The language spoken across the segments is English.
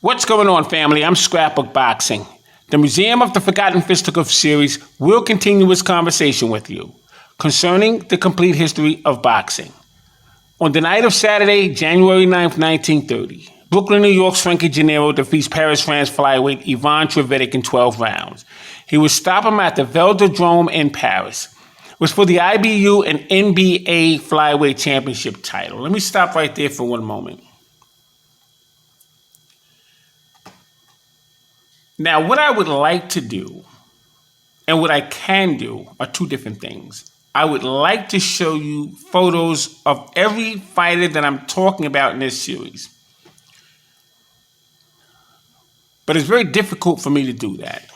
What's going on, family? I'm Scrapbook Boxing. The Museum of the Forgotten Fisticuffs series will continue its conversation with you concerning the complete history of boxing. On the night of Saturday, January 9th, 1930, Brooklyn, New York's Frankie Gennaro defeats Paris, France flyweight Ivan Trevedic in 12 rounds. He would stop him at the Velodrome in Paris. It was for the IBU and NBA flyweight championship title. Let me stop right there for one moment. Now, what I would like to do and what I can do are two different things. I would like to show you photos of every fighter that I'm talking about in this series. But it's very difficult for me to do that.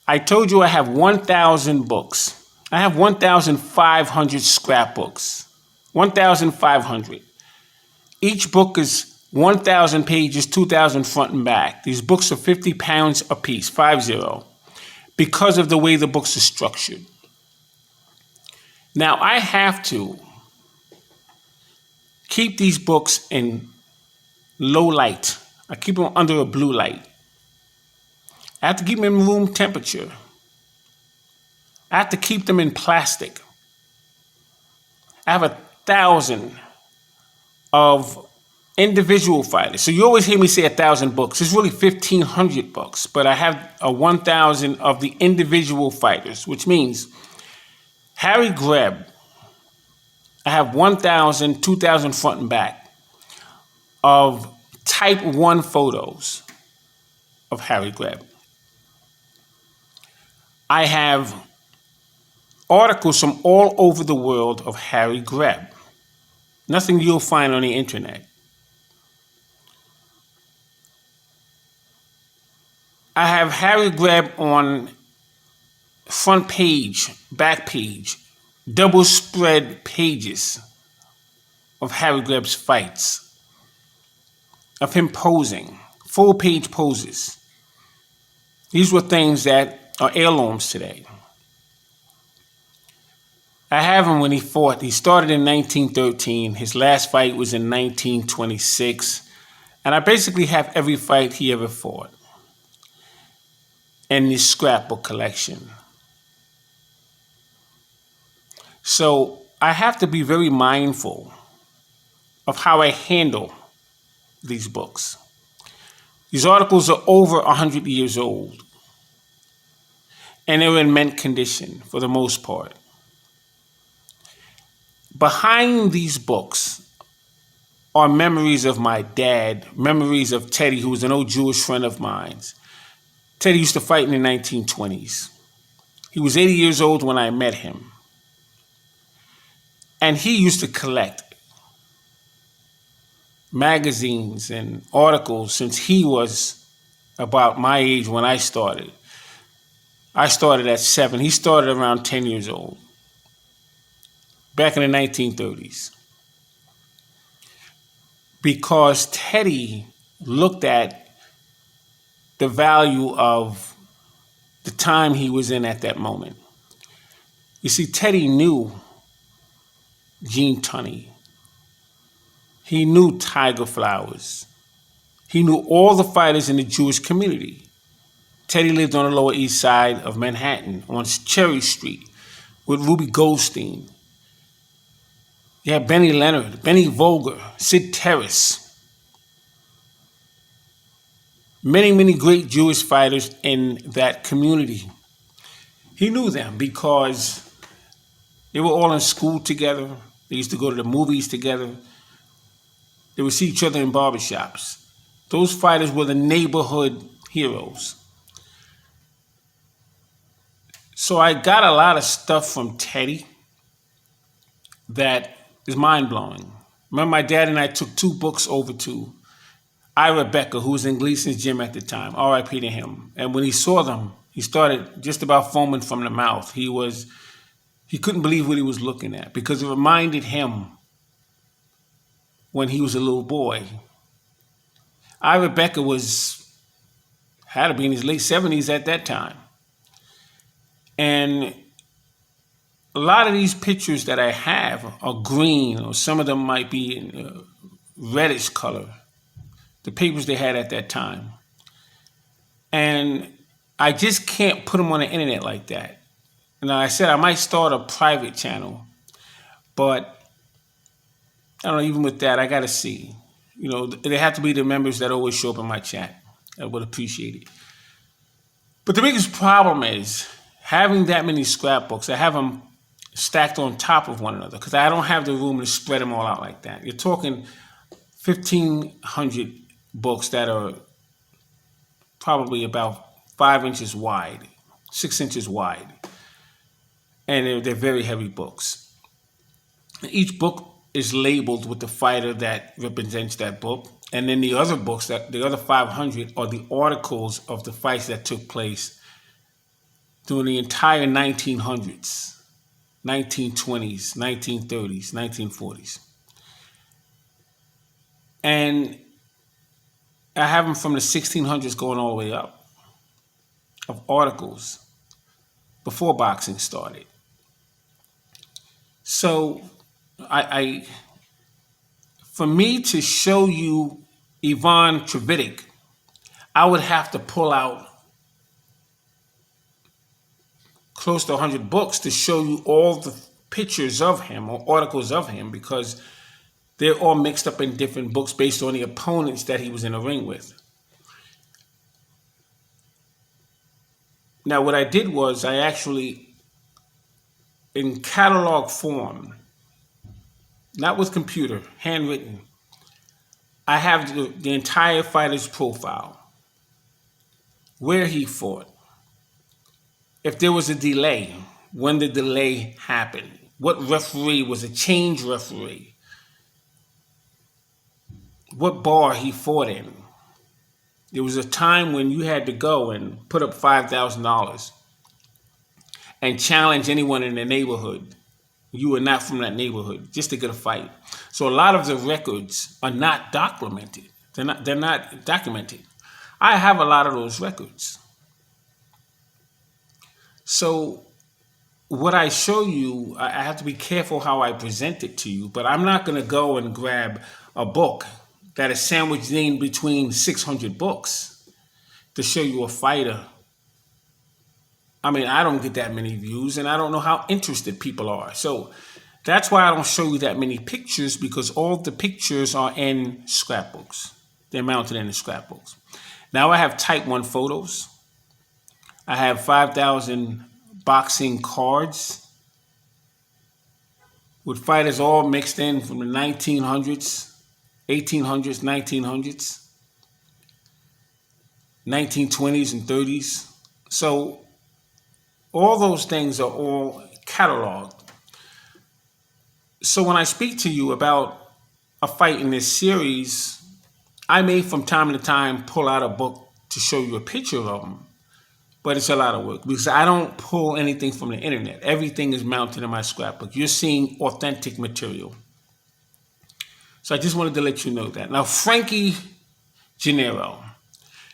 I told you I have 1,000 books. I have 1,500 scrapbooks. 1,500. Each book is 1,000 pages, 2,000 front and back. These books are 50 pounds a piece, 50, because of the way the books are structured. Now, I have to keep these books in low light. I keep them under a blue light. I have to keep them in room temperature. I have to keep them in plastic. I have 1,000 of individual fighters. So you always hear me say 1,000 books. It's really 1,500 books, but I have 1,000 of the individual fighters, which means Harry Greb, I have 1,000, 2,000 front and back of type 1 photos of Harry Greb. I have articles from all over the world of Harry Greb. Nothing you'll find on the internet. I have Harry Greb on front page, back page, double spread pages of Harry Greb's fights, of him posing, full page poses. These were things that are heirlooms today. I have him when he fought. He started in 1913. His last fight was in 1926. And I basically have every fight he ever fought in this scrapbook collection. So I have to be very mindful of how I handle these books. These articles are over 100 years old, and they're in mint condition for the most part. Behind these books are memories of my dad, memories of Teddy, who was an old Jewish friend of mine. Teddy used to fight in the 1920s. He was 80 years old when I met him. And he used to collect magazines and articles since he was about my age when I started. I started at 7. He started around 10 years old, back in the 1930s. Because Teddy looked at the value of the time he was in at that moment. You see, Teddy knew Gene Tunney. He knew Tiger Flowers. He knew all the fighters in the Jewish community. Teddy lived on the Lower East Side of Manhattan on Cherry Street with Ruby Goldstein. You had Benny Leonard, Benny Volger, Sid Terrace. Many, many great Jewish fighters in that community. He knew them because they were all in school together. They used to go to the movies together. They would see each other in barbershops. Those fighters were the neighborhood heroes. So I got a lot of stuff from Teddy that is mind-blowing. Remember, my dad and I took 2 books over to Ira Becker, who was in Gleason's gym at the time, R.I.P. to him. And when he saw them, he started just about foaming from the mouth. He couldn't believe what he was looking at because it reminded him when he was a little boy. Ira Becker had to be in his late 70s at that time. And a lot of these pictures that I have are green, or some of them might be in reddish color. the papers they had at that time. And I just can't put them on the internet like that. Now, I said I might start a private channel, but I don't know, even with that, I got to see. You know, they have to be the members that always show up in my chat. I would appreciate it. But the biggest problem is having that many scrapbooks. I have them stacked on top of one another because I don't have the room to spread them all out like that. You're talking 1,500 books that are probably about 5 inches wide, 6 inches wide. And they're very heavy books. Each book is labeled with the fighter that represents that book. And then the other books, the other 500, are the articles of the fights that took place during the entire 1900s, 1920s, 1930s, 1940s. And I have them from the 1600s going all the way up, of articles before boxing started. So for me to show you Ivan Trevedic, I would have to pull out close to 100 books to show you all the pictures of him or articles of him, because they're all mixed up in different books based on the opponents that he was in the ring with. Now, what I did was I actually, in catalog form, not with computer, handwritten, I have the entire fighter's profile, where he fought, if there was a delay, when the delay happened, what referee was a change referee, what bar he fought in. There was a time when you had to go and put up $5,000 and challenge anyone in the neighborhood. You were not from that neighborhood, just to get a fight. So a lot of the records are not documented. They're not documented. I have a lot of those records. So what I show you, I have to be careful how I present it to you, but I'm not going to go and grab a book that is sandwiched in between 600 books to show you a fighter. I mean, I don't get that many views, and I don't know how interested people are. So that's why I don't show you that many pictures, because all the pictures are in scrapbooks. They're mounted in the scrapbooks. Now I have Type 1 photos. I have 5,000 boxing cards with fighters all mixed in from the 1900s, 1800s, 1900s, 1920s, and 30s. So all those things are all cataloged. So when I speak to you about a fight in this series, I may from time to time pull out a book to show you a picture of them, but it's a lot of work because I don't pull anything from the internet. Everything is mounted in my scrapbook. You're seeing authentic material. So I just wanted to let you know that. Now, Frankie Gennaro.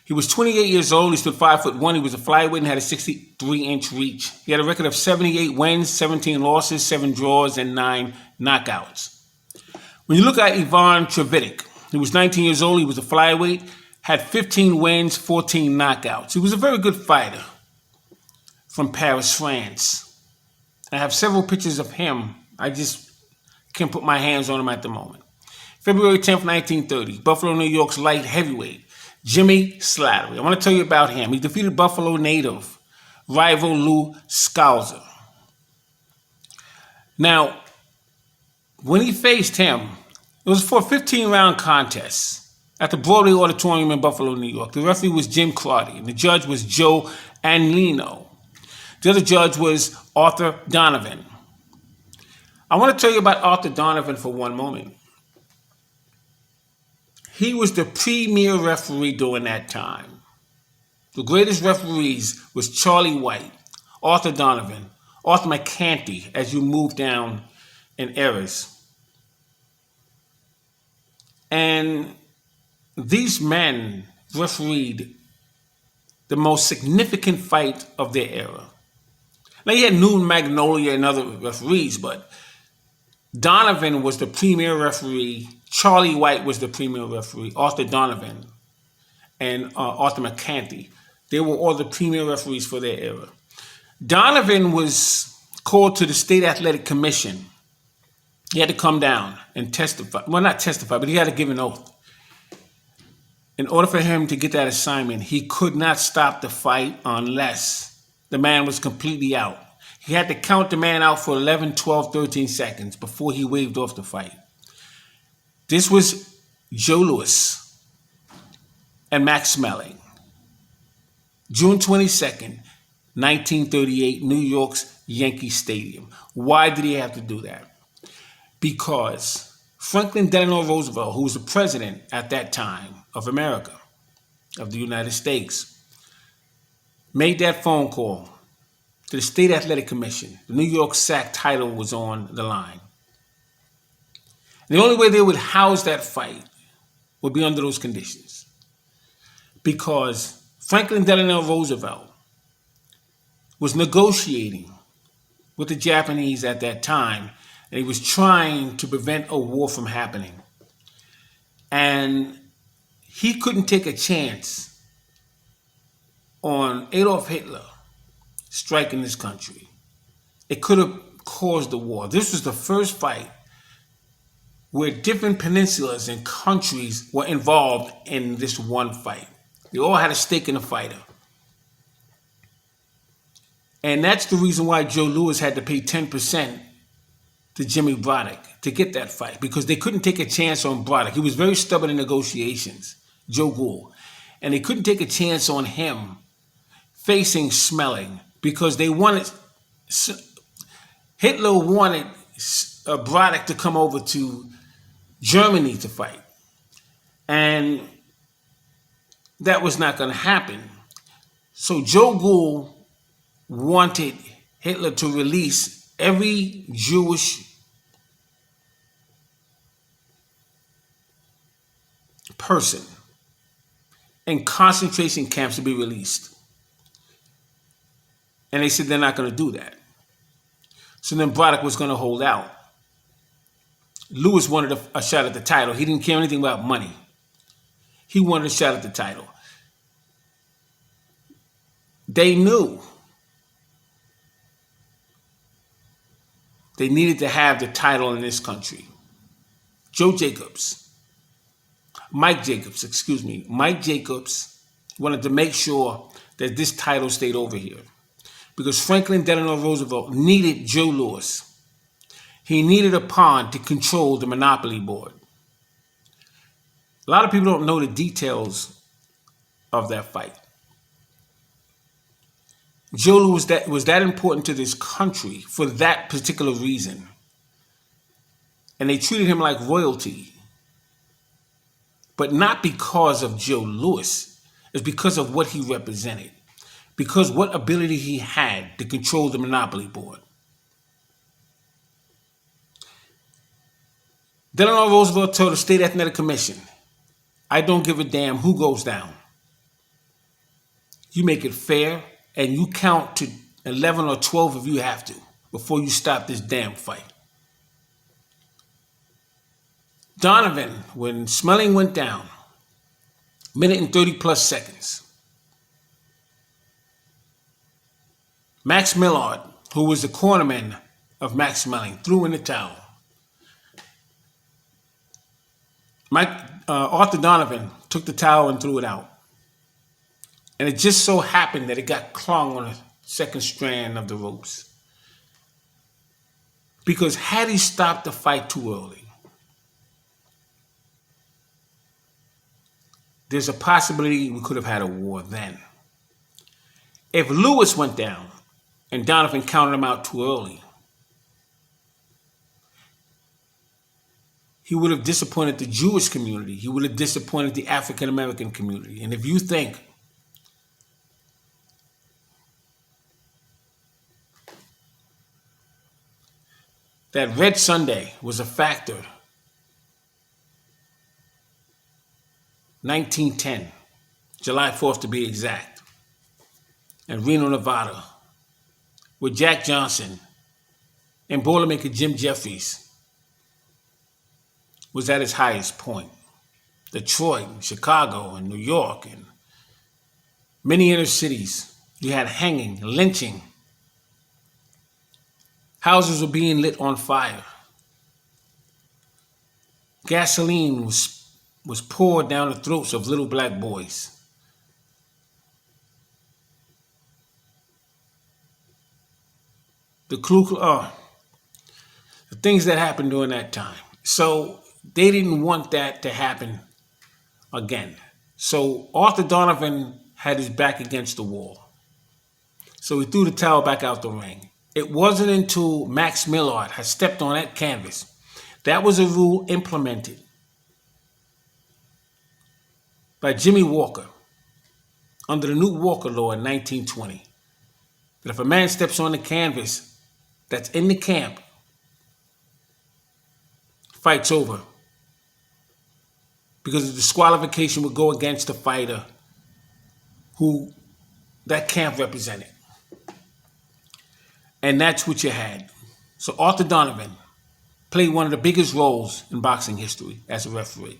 He was 28 years old. He stood 5'1". He was a flyweight and had a 63-inch reach. He had a record of 78 wins, 17 losses, 7 draws, and 9 knockouts. When you look at Ivan Trevedic, he was 19 years old. He was a flyweight, had 15 wins, 14 knockouts. He was a very good fighter from Paris, France. I have several pictures of him. I just can't put my hands on him at the moment. February 10th, 1930, Buffalo, New York's light heavyweight, Jimmy Slattery. I want to tell you about him. He defeated Buffalo native rival Lou Scalzo. Now, when he faced him, it was for a 15-round contest at the Broadway Auditorium in Buffalo, New York. The referee was Jim Crotty, and the judge was Joe Anlino. The other judge was Arthur Donovan. I want to tell you about Arthur Donovan for one moment. He was the premier referee during that time. The greatest referees was Charlie White, Arthur Donovan, Arthur McCanty, as you move down in eras. And these men refereed the most significant fight of their era. Now, you had Noon Magnolia and other referees, but Donovan was the premier referee. Charlie White was the premier referee. Arthur Donovan and Arthur McCarthy. They were all the premier referees for their era. Donovan was called to the State Athletic Commission. He had to come down and testify. Well, not testify, but he had to give an oath. In order for him to get that assignment, he could not stop the fight unless the man was completely out. He had to count the man out for 11, 12, 13 seconds before he waved off the fight. This was Joe Louis and Max Schmeling. June 22nd, 1938, New York's Yankee Stadium. Why did he have to do that? Because Franklin Delano Roosevelt, who was the president at that time of America, of the United States, made that phone call to the State Athletic Commission. The New York SAC title was on the line. And the only way they would house that fight would be under those conditions. Because Franklin Delano Roosevelt was negotiating with the Japanese at that time, and he was trying to prevent a war from happening. And he couldn't take a chance on Adolf Hitler striking this country. It could have caused the war. This was the first fight where different peninsulas and countries were involved in this one fight. They all had a stake in the fighter. And that's the reason why Joe Louis had to pay 10% to Jimmy Braddock to get that fight, because they couldn't take a chance on Braddock. He was very stubborn in negotiations, Joe Gould. And they couldn't take a chance on him facing Schmeling because they wanted, Hitler wanted Braddock to come over to Germany to fight. And that was not going to happen. So Joe Gould wanted Hitler to release every Jewish person in concentration camps to be released. And they said they're not going to do that. So then Braddock was going to hold out. Louis wanted a shot at the title. He didn't care anything about money. He wanted a shot at the title. They knew they needed to have the title in this country. Mike Jacobs wanted to make sure that this title stayed over here because Franklin Delano Roosevelt needed Joe Louis. He needed a pawn to control the monopoly board. A lot of people don't know the details of that fight. Joe Louis was that important to this country for that particular reason. And they treated him like royalty. But not because of Joe Louis. It's because of what he represented. Because what ability he had to control the monopoly board. Delano Roosevelt told the State Athletic Commission, I don't give a damn who goes down. You make it fair, and you count to 11 or 12 if you have to before you stop this damn fight. Donovan, when Schmeling went down, minute and 30 plus seconds, Max Millard, who was the cornerman of Max Schmeling, threw in the towel. Arthur Donovan took the towel and threw it out. And it just so happened that it got clung on a second strand of the ropes. Because had he stopped the fight too early, there's a possibility we could have had a war then. If Louis went down and Donovan counted him out too early, he would have disappointed the Jewish community. He would have disappointed the African American community. And if you think that Red Sunday was a factor, 1910, July 4th to be exact, in Reno, Nevada, with Jack Johnson and Boilermaker Jim Jeffries was at its highest point. Detroit, and Chicago, and New York, and many inner cities. You had hanging, lynching. Houses were being lit on fire. Gasoline was poured down the throats of little black boys. The things that happened during that time. So they didn't want that to happen again. So Arthur Donovan had his back against the wall. So he threw the towel back out the ring. It wasn't until Max Millard had stepped on that canvas. That was a rule implemented by Jimmy Walker under the new Walker Law in 1920. That if a man steps on the canvas that's in the camp, fight's over. Because the disqualification would go against the fighter who that camp represented. And that's what you had. So Arthur Donovan played one of the biggest roles in boxing history as a referee.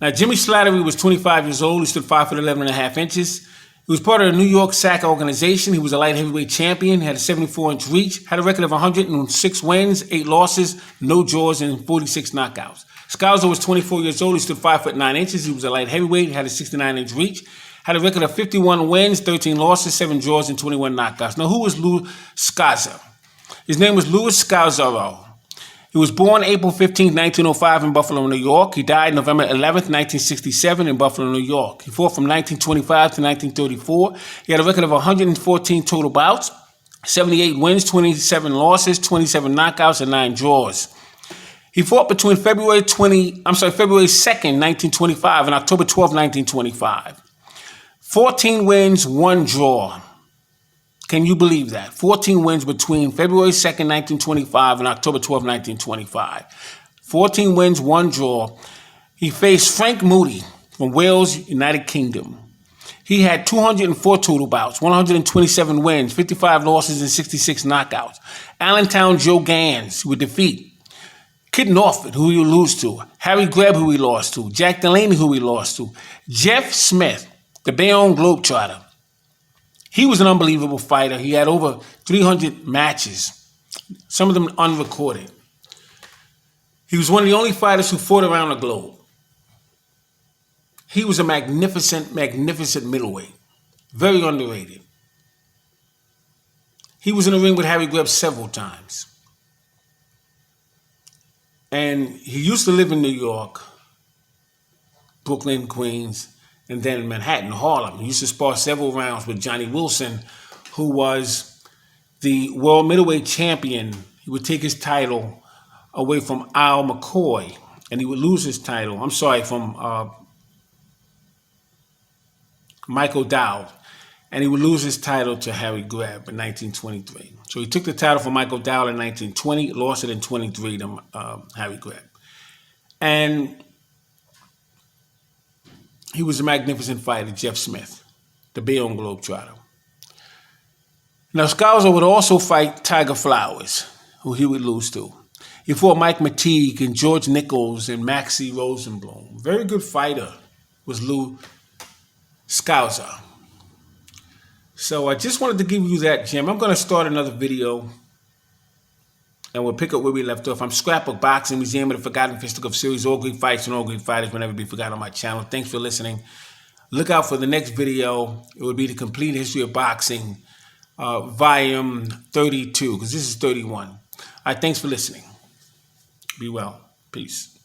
Now, Jimmy Slattery was 25 years old. He stood 5'11.5". He was part of the New York SAC organization. He was a light heavyweight champion, had a 74-inch reach, had a record of 106 wins, 8 losses, no draws, and 46 knockouts. Scalzo was 24 years old. He stood 5'9". He was a light heavyweight, had a 69-inch reach, had a record of 51 wins, 13 losses, 7 draws, and 21 knockouts. Now, who was Lou Scalzo? His name was Louis Scalzo. He was born April 15, 1905 in Buffalo, New York. He died November 11, 1967 in Buffalo, New York. He fought from 1925 to 1934. He had a record of 114 total bouts, 78 wins, 27 losses, 27 knockouts, and 9 draws. He fought between February 2nd, 1925 and October 12, 1925. 14 wins, 1 draw. Can you believe that? 14 wins between February 2nd, 1925 and October 12, 1925. 14 wins, 1 draw. He faced Frank Moody from Wales, United Kingdom. He had 204 total bouts, 127 wins, 55 losses, and 66 knockouts. Allentown Joe Gans would defeat. Kid Norford, who he would lose to. Harry Greb, who he lost to. Jack Delaney, who he lost to. Jeff Smith, the Bayonne Globetrotter. He was an unbelievable fighter. He had over 300 matches, some of them unrecorded. He was one of the only fighters who fought around the globe. He was a magnificent, magnificent middleweight. Very underrated. He was in the ring with Harry Greb several times. And he used to live in New York, Brooklyn, Queens, and then Manhattan, Harlem. He used to spar several rounds with Johnny Wilson, who was the world middleweight champion. He would take his title away from Al McCoy, and he would lose his title. From Michael Dowd, and he would lose his title to Harry Greb in 1923. So he took the title from Michael Dowd in 1920, lost it in 23 to Harry Greb. And he was a magnificent fighter, Jeff Smith, the Bayonne Globetrotter. Now, Scalzo would also fight Tiger Flowers, who he would lose to. He fought Mike Mateague and George Nichols and Maxie Rosenblum. Very good fighter was Lou Scalzo. So I just wanted to give you that gem. I'm going to start another video, and we'll pick up where we left off. I'm Scrapbook Boxing, Museum of the Forgotten Fisticuff Series. All great fights and all great fighters will never be forgotten on my channel. Thanks for listening. Look out for the next video. It will be the complete history of boxing, volume 32, because this is 31. All right, thanks for listening. Be well. Peace.